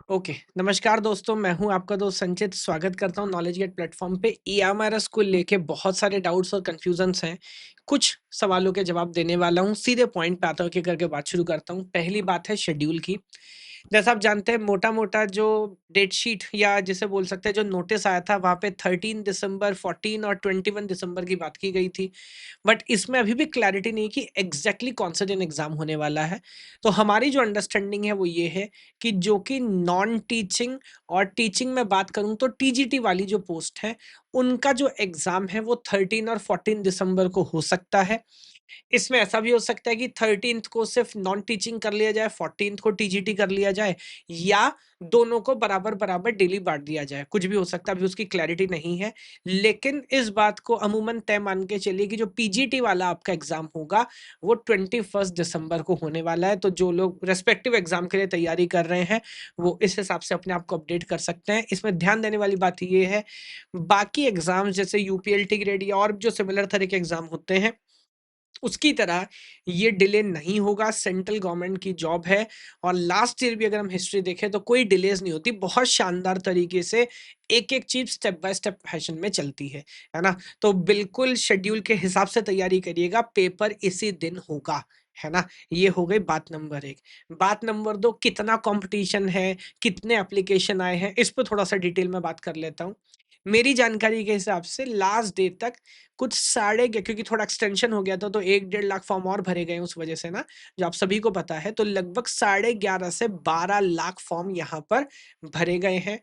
Okay, नमस्कार दोस्तों, मैं हूँ आपका दोस्त संचित। स्वागत करता हूँ नॉलेज गेट प्लेटफॉर्म पे। ई-एम-आई-आर-एस को लेके बहुत सारे डाउट्स और कन्फ्यूजन्स हैं। कुछ सवालों के जवाब देने वाला हूँ, सीधे पॉइंट पे आता हूँ, एक-एक करके बात शुरू करता हूँ। पहली बात है शेड्यूल की। जैसा आप जानते हैं, मोटा-मोटा जो डेट शीट या जिसे बोल सकते हैं जो नोटिस आया था, वहाँ पे 13 दिसंबर, 14 और 21 दिसंबर की बात की गई थी। बट इसमें अभी भी क्लैरिटी नहीं है कि एग्जैक्टली कौन सा दिन एग्जाम होने वाला है। तो हमारी जो अंडरस्टैंडिंग है वो ये है कि जो कि नॉन टीचिंग और टीचिंग में बात करूं तो टीजीटी वाली जो पोस्ट है, उनका जो एग्जाम है वो 13 और 14 दिसंबर को हो सकता है। इसमें ऐसा भी हो सकता है कि 13th को सिर्फ नॉन टीचिंग कर लिया जाए, 14th को टीजीटी कर लिया जाए, या दोनों को बराबर-बराबर डेली बाँट दिया जाए। कुछ भी हो सकता है, अभी उसकी क्लैरिटी नहीं है। लेकिन इस बात को अमूमन तय मान के चलिए कि जो पीजीटी वाला आपका एग्ज़ाम होगा, वो 21 दिसंबर को होने वाला है। तो जो लोग रिस्पेक्टिव एग्ज़ाम के लिए तैयारी कर रहे हैं, वो इस हिसाब से अपने आप को अपडेट कर सकते हैं। इसमें ध्यान देने वाली बात ये है, बाकी एग्ज़ाम्स जैसे यूपीएलटी ग्रेड या और जो सिमिलर तरह के एग्ज़ाम होते हैं, उसकी तरह ये डिले नहीं होगा। सेंट्रल गवर्नमेंट की जॉब है और लास्ट ईयर भी अगर हम हिस्ट्री देखें तो कोई डिलेज नहीं होती। बहुत शानदार तरीके से एक-एक चीज़ स्टेप बाय स्टेप फैशन में चलती है ना? तो बिल्कुल शेड्यूल के हिसाब से तैयारी करिएगा, पेपर इसी दिन होगा, है ना? ये हो गई बात नंबर 1। बात नंबर 2, कितना कॉम्पिटिशन है, कितने एप्लीकेशन आए हैं, इस पे थोड़ा-सा डिटेल में बात कर लेता हूँ। मेरी जानकारी के हिसाब से लास्ट डे तक कुछ साढ़े ग क्योंकि थोड़ा एक्सटेंशन हो गया था, तो 1 डेढ़ लाख फॉर्म और भरे गए उस वजह से ना, जो आप सभी को पता है, तो लगभग साढ़े 11 से 12 लाख फॉर्म यहाँ पर भरे गए हैं।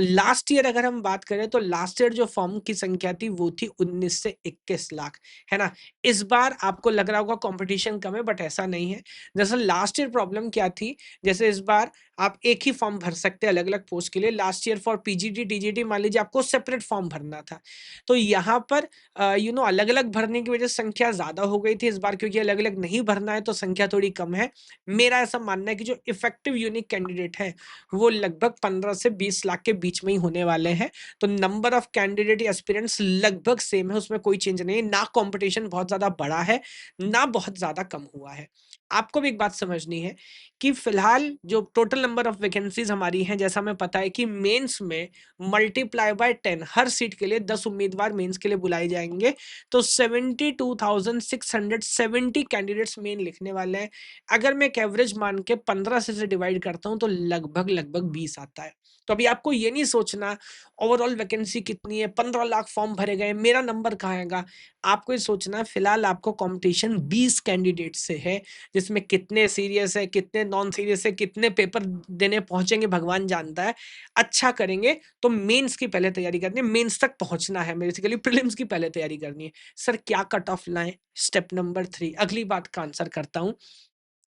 लास्ट ईयर अगर हम बात करें तो लास्ट ईयर जो फॉर्म की संख्या थी वो थी 19 से 21 लाख, है ना? इस बार आपको लग रहा होगा कॉम्पिटिशन कम है, बट ऐसा नहीं है। दरअसल लास्ट ईयर प्रॉब्लम क्या थी, जैसे इस बार आप एक ही फॉर्म भर सकते हैं अलग-अलग पोस्ट के लिए। Last year for PGT, TGT मान लीजिए आपको सेपरेट फॉर्म भरना था। तो यहाँ पर अलग-अलग भरने की वजह से संख्या ज़्यादा हो गई थी इस बार, क्योंकि अलग-अलग नहीं भरना है तो संख्या थोड़ी कम है। मेरा ऐसा मानना है कि जो इफेक्टिव यूनिक कैंडिडेट हैं, वो लगभग 15 से 20 लाख के बीच में ही होने वाले हैं। तो नंबर ऑफ कैंडिडेट एस्पिरेंट्स लगभग सेम है, उसमें कोई चेंज नहीं है। ना कॉम्पिटिशन बहुत ज़्यादा बढ़ा है, ना बहुत ज़्यादा कम हुआ है। आपको भी एक बात समझनी है कि फिलहाल जो टोटल नंबर ऑफ वैकेंसीज़ हमारी हैं, जैसा हमें पता है कि मेंस में मल्टीप्लाई बाय 10 हर सीट के लिए 10 उम्मीदवार मेंस के लिए बुलाए जाएँगे। तो 72,670 कैंडिडेट्स मेन लिखने वाले हैं। अगर मैं एक एवरेज मान के 15 से डिवाइड करता हूँ तो लगभग 20 आता है। तो अभी आपको ये नहीं सोचना ओवरऑल वैकेंसी कितनी है, 15 लाख फॉर्म भरे गए, मेरा नंबर कहाँ आएगा? आपको ये सोचना है फिलहाल आपको कॉम्पिटिशन 20 कैंडिडेट से है, जिसमें कितने सीरियस है, कितने नॉन सीरियस है, कितने पेपर देने पहुँचेंगे भगवान जानता है। अच्छा करेंगे तो मेंस की पहले तैयारी करनी है, मेंस तक पहुँचना है, बेसिकली प्रीलिम्स की पहले तैयारी करनी है। सर क्या कट ऑफ लाएँ? स्टेप नंबर 3, अगली बात का आंसर करता हूँ।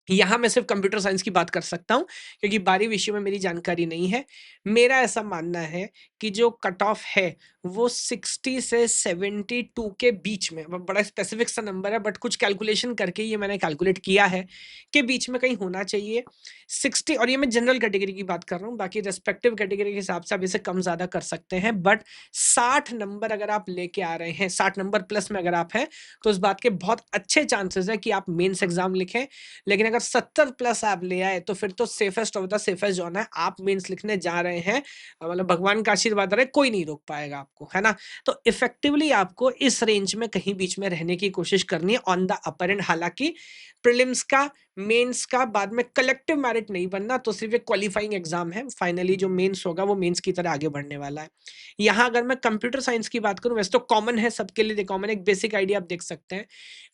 यहाँ मैं सिर्फ़ कंप्यूटर साइंस की बात कर सकता हूँ, क्योंकि बाकी विषयों में मेरी जानकारी नहीं है। मेरा ऐसा मानना है कि जो कट ऑफ है, वो 60 से 72 के बीच में, ब बड़ा स्पेसिफ़िक सा नंबर है, बट कुछ कैलकुलेशन करके ये मैंने कैलकुलेट किया है, के बीच में कहीं होना चाहिए। 60, और ये मैं जनरल कैटेगरी की बात कर रहा हूँ, बाकी रिस्पेक्टिव कैटेगरी के हिसाब से आप इसे कम-ज़्यादा कर सकते हैं, बट 60 नंबर अगर आप लेके आ रहे हैं, 60 नंबर प्लस में अगर आप हैं, तो इस बात के बहुत अच्छे चांसेज़ हैं कि आप मेंस एग्ज़ाम लिखें। लेकिन अगर 70 प्लस आप ले आए तो फिर तो safest of the safest zone है। आप मेंस लिखने जा रहे हैं, मतलब भगवान का आशीर्वाद रहे, कोई नहीं रोक पाएगा आपको, है ना? तो इफेक्टिवली आपको इस रेंज में कहीं बीच में रहने की कोशिश करनी है ऑन द अपर एंड। हालाँकि प्रीलिम्स का, मेंस का बाद में कलेक्टिव मेरिट नहीं बनना, तो सिर्फ़ एक क्वालिफाइंग एग्ज़ाम है। फाइनली जो मेंस होगा वो मेंस की तरह आगे बढ़ने वाला है। यहाँ अगर मैं कंप्यूटर साइंस की बात करूँ, वैसे तो कॉमन है, सबके लिए कॉमन है, एक बेसिक आइडिया आप देख सकते हैं।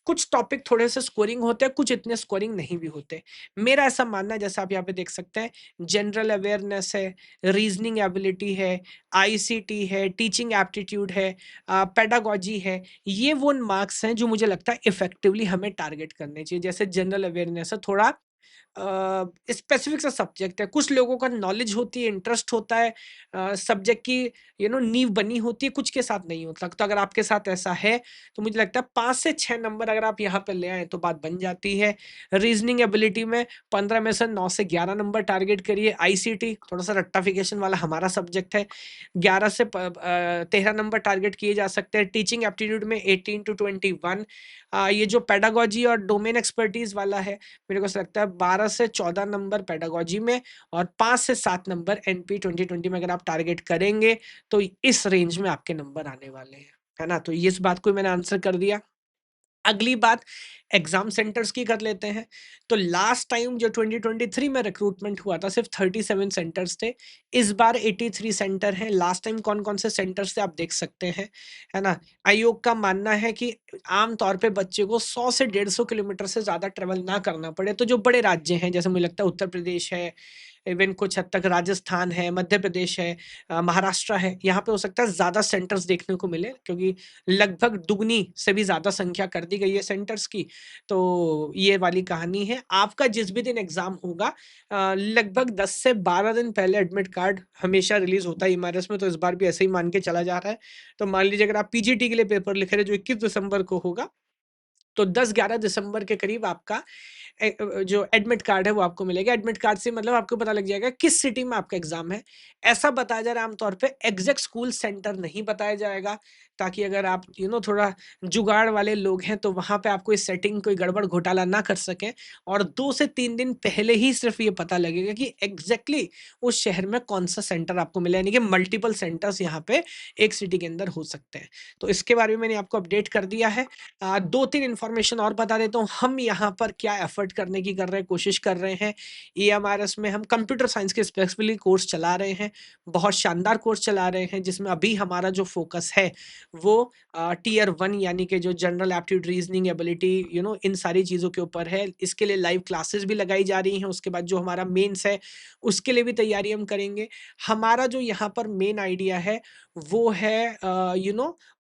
कुछ टॉपिक थोड़े से स्कोरिंग होते हैं, कुछ इतने स्कोरिंग नहीं भी होते। मेरा ऐसा मानना है, जैसा आप यहाँ पे देख सकते हैं, जनरल अवेयरनेस है, रीज़निंग एबिलिटी है, आईसीटी है, टीचिंग एप्टीट्यूड है, पेडागॉजी है। ये वो मार्क्स हैं जो मुझे लगता है इफेक्टिवली हमें टारगेट करने चाहिए। जैसे जनरल अवेयरनेस है, थोड़ा स्पेसिफिक सा सब्जेक्ट है। कुछ लोगों का नॉलेज होती है, इंटरेस्ट होता है, सब्जेक्ट की नींव बनी होती है, कुछ के साथ नहीं होता। तो अगर आपके साथ ऐसा है, तो मुझे लगता है 5 से 6 नंबर अगर आप यहाँ पे ले आएँ तो बात बन जाती है। रीज़निंग एबिलिटी में 15 में से 9 से 11 नंबर टारगेट करिए। आईसीटी थोड़ा-सा रट्टाफिकेशन वाला हमारा सब्जेक्ट है, 11 से 13 नंबर टारगेट किए जा सकते हैं। टीचिंग एप्टीट्यूड में 18 टू 21। ये जो पेडागॉजी और डोमेन एक्सपर्टीज़ वाला है, मेरे को ऐसा लगता है 12 से 14 नंबर पेडागोजी में और 5 से 7 नंबर एनपी 2020 में अगर आप टारगेट करेंगे, तो इस रेंज में आपके नंबर आने वाले हैं, है ना? तो इस बात को मैंने आंसर कर दिया। अगली बात एग्ज़ाम सेंटर्स की कर लेते हैं। तो लास्ट टाइम जो 2023 में रिक्रूटमेंट हुआ था सिर्फ़ 37 सेंटर्स थे। इस बार 83 सेंटर हैं। लास्ट टाइम कौन-कौन से सेंटर्स थे आप देख सकते हैं, है ना? आयोग का मानना है कि आम तौर पे बच्चे को 100 से 150 किलोमीटर से ज़्यादा ट्रैवल ना करना पड़े। तो जो बड़े राज्य हैं जैसे मुझे लगता है उत्तर प्रदेश है, इवन कुछ हद तक राजस्थान है, मध्य प्रदेश है, महाराष्ट्र है, यहाँ पे हो सकता है ज़्यादा सेंटर्स देखने को मिले क्योंकि लगभग दुगनी से भी ज़्यादा संख्या कर दी गई है सेंटर्स की। तो ये वाली कहानी है। आपका जिस भी दिन एग्ज़ाम होगा लगभग 10 से 12 दिन पहले एडमिट कार्ड हमेशा रिलीज़ होता है ईएमआरएस में, तो इस बार भी ऐसे ही मान के चला जा रहा है। तो मान लीजिए अगर आप पीजीटी के लिए पेपर लिख रहे हैं जो 21 दिसंबर को होगा, तो 10-11 दिसंबर के करीब आपका जो एडमिट कार्ड है वो आपको मिलेगा। एडमिट कार्ड से मतलब आपको पता लग जाएगा किस सिटी में आपका एग्ज़ाम है। ऐसा बताया जा रहा है आम तौर पे एग्ज़ैक्ट स्कूल सेंटर नहीं बताया जाएगा, ताकि अगर आप थोड़ा जुगाड़ वाले लोग हैं तो वहाँ पे आप कोई सेटिंग कोई गड़बड़ घोटाला ना कर सकें, और 2 से 3 दिन पहले ही सिर्फ़ ये पता लगेगा कि एग्ज़ैक्टली उस शहर में कौन-सा सेंटर आपको मिला है, यानी कि मल्टीपल सेंटर्स यहाँ पे एक सिटी के अंदर हो सकते हैं। तो इसके बारे में मैंने आपको अपडेट कर दिया है। 2-3 इन्फॉर्मेशन और बता देता हूँ, हम यहाँ पर क्या एफर्ट करने की कर रहे हैं, कोशिश कर रहे हैं। ईएमआरएस में हम कंप्यूटर साइंस के स्पेसिफिकली कोर्स चला रहे हैं, बहुत शानदार कोर्स चला रहे हैं, जिसमें अभी हमारा जो फोकस है, वो टियर 1 यानी कि जो जनरल एप्टीट्यूड, रीजनिंग एबिलिटी, इन सारी चीज़ों के ऊपर है। इसके लिए लाइव क्लासेस भी लगाई जा रही हैं, उसके बाद जो हमारा मेंस है, उसके लिए भी तैयारी हम करेंगे। हमारा जो यहाँ पर मेन आइडिया है, वो है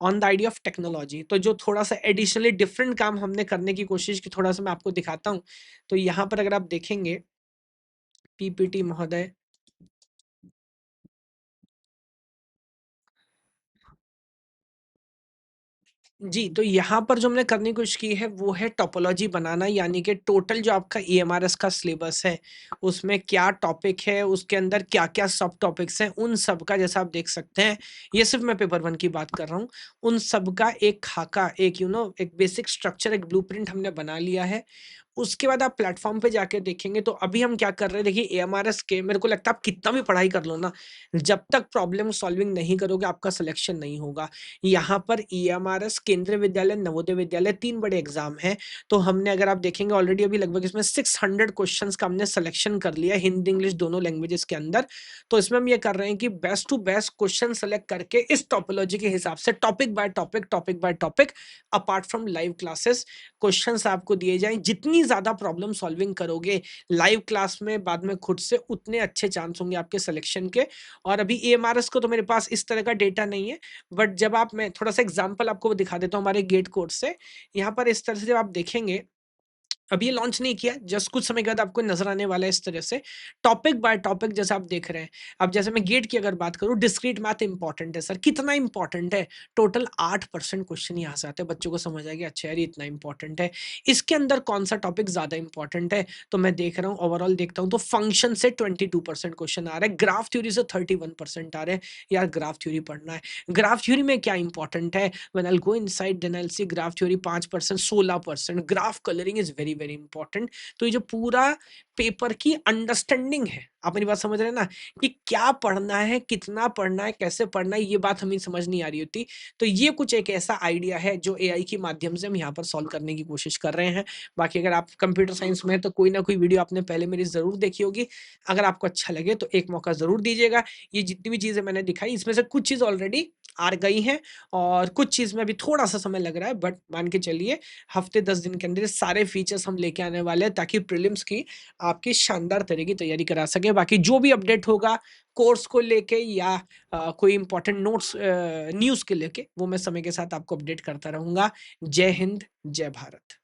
on the idea of technology. तो जो थोड़ा-सा एडिशनली डिफरेंट काम हमने करने की कोशिश की, थोड़ा-सा मैं आपको दिखाता हूँ। तो यहाँ पर अगर आप देखेंगे, पीपीटी महोदय, जी, तो यहाँ पर जो हमने करने की कोशिश की है वो है टोपोलॉजी बनाना, यानी कि टोटल जो आपका ईएमआरएस का सिलेबस है, उसमें क्या टॉपिक है, उसके अंदर क्या-क्या सब टॉपिक्स हैं, उन सब का जैसा आप देख सकते हैं, ये सिर्फ़ मैं पेपर 1 की बात कर रहा हूँ। उन सब का एक खाका, एक एक बेसिक स्ट्रक्चर, एक ब्लूप्रिंट हमने बना लिया है। उसके बाद आप प्लेटफ़ॉर्म पे जाके देखेंगे तो अभी हम क्या कर रहे हैं, देखिए एएमआरएस के मेरे को लगता है आप कितना भी पढ़ाई कर लो ना, जब तक प्रॉब्लम सॉल्विंग नहीं करोगे आपका सिलेक्शन नहीं होगा। यहाँ पर ईएमआरएस, केंद्रीय विद्यालय, नवोदय विद्यालय 3 बड़े एग्ज़ाम हैं। तो हमने अगर आप देखेंगे ऑलरेडी अभी लगभग इसमें 600 क्वेश्चन्स का हमने सिलेक्शन कर लिया है हिंदी, इंग्लिश दोनों लैंग्वेजेज़ के अंदर। तो इसमें हम ये कर रहे हैं कि best to best question select करके इस टोपोलॉजी के हिसाब से topic by topic apart from live classes questions आपको दिए जाएँ। जितनी ज़्यादा प्रॉब्लम सॉल्विंग करोगे लाइव क्लास में बाद में खुद से, उतने अच्छे चांस होंगे आपके सिलेक्शन के। और अभी एएमआरएस को तो मेरे पास इस तरह का डेटा नहीं है, बट जब आप मैं थोड़ा-सा एग्ज़ाम्पल आपको दिखा देता हूँ हमारे गेट कोर्स से। यहाँ पर इस तरह से जब आप देखेंगे, अभी ये लॉन्च नहीं किया, जस्ट कुछ समय के बाद आपको नज़र आने वाला है इस तरह से, टॉपिक बाय टॉपिक जैसा आप देख रहे हैं। अब जैसे मैं गेट की अगर बात करूँ, डिस्क्रीट मैथ इम्पोर्टेंट है सर, कितना इम्पोर्टेंट है? टोटल 8% क्वेश्चन यहाँ से आते हैं, बच्चों को समझ आएगा अच्छा यार ये इतना इम्पोर्टेंट है। इसके अंदर कौन-सा टॉपिक ज़्यादा इम्पोर्टेंट है? तो मैं देख रहा हूँ, ओवरऑल देखता हूँ तो फंक्शन से 22% क्वेश्चन आ रहे हैं, ग्राफ थ्योरी से 31% आ रहे हैं। यार ग्राफ थ्योरी पढ़ना है। ग्राफ थ्योरी में क्या इम्पोर्टेंट है? When I will go inside then I will see graph theory 5%, 16%, graph colouring is very, very important. तो ये जो पूरा पेपर की अंडरस्टैंडिंग है, आप मेरी बात समझ रहे हैं ना, कि क्या पढ़ना है, कितना पढ़ना है, कैसे पढ़ना है, ये बात हमें समझ नहीं आ रही होती। तो ये कुछ एक ऐसा आइडिया है जो एआई के माध्यम से हम यहाँ पर सॉल्व करने की कोशिश कर रहे हैं। बाकी अगर आप कंप्यूटर साइंस में हैं तो कोई ना कोई वीडियो आपने पहले मेरी ज़रूर देखी होगी। अगर आपको अच्छा लगे तो एक मौका ज़रूर दीजिएगा। ये जितनी भी चीज़ें मैंने दिखाई इसमें से कुछ चीज़ ऑलरेडी आ गई हैं, और कुछ चीज़ में अभी थोड़ा-सा समय लग रहा है, बट मान के चलिए हफ्ते 10 दिन के अंदर ये सारे फीचर्स हम लेके आने वाले हैं, ताकि प्रीलिम्स की आपकी शानदार तरह की तैयारी करा सकें। बाकी जो भी अपडेट होगा कोर्स को लेके या कोई इम्पोर्टेंट नोट्स न्यूज़ के लेके, वो मैं समय के साथ आपको अपडेट करता रहूँगा। जय हिंद, जय भारत।